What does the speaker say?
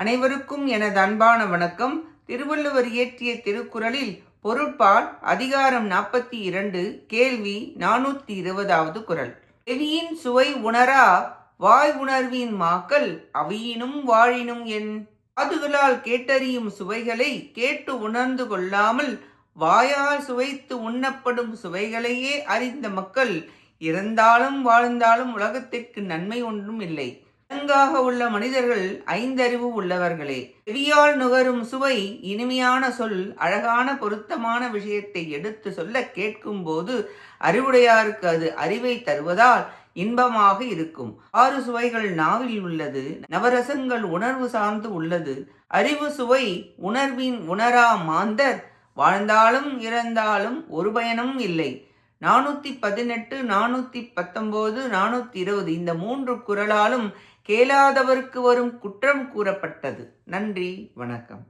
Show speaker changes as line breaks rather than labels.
அனைவருக்கும் எனது அன்பான வணக்கம். திருவள்ளுவர் இயற்றிய திருக்குறளில் பொருட்பால் அதிகாரம் 42 கேள்வி 420வது குறள். செவியின் சுவை உணரா வாய் உணர்வின் மாக்கள் அவையினும் வாழினும் என். காதுகளால் கேட்டறியும் சுவைகளை கேட்டு உணர்ந்து கொள்ளாமல் வாயால் சுவைத்து உண்ணப்படும் சுவைகளையே அறிந்த மக்கள் இறந்தாலும் வாழ்ந்தாலும் உலகத்திற்கு நன்மை ஒன்றும் இல்லை. விலங்காக உள்ள மனிதர்கள் 5 அறிவு உள்ளவர்களே. செவியால் நுகரும் சுவை இனிமையான சொல் அழகான பொருத்தமான விஷயத்தை எடுத்து சொல்ல கேட்கும் போது அறிவுடையாருக்கு அது அறிவை தருவதால் இன்பமாக இருக்கும். 6 சுவைகள் நாவில் உள்ளது. நவரசங்கள் உணர்வு சார்ந்து உள்ளது. அறிவு சுவை உணர்வின் உணரா மாந்தர் வாழ்ந்தாலும் இறந்தாலும் ஒரு பயனும் இல்லை. 418, 419, 420 இந்த 3 குறளாலும் கேளாதவர்க்கு வரும் குற்றம் கூறப்பட்டது. நன்றி, வணக்கம்.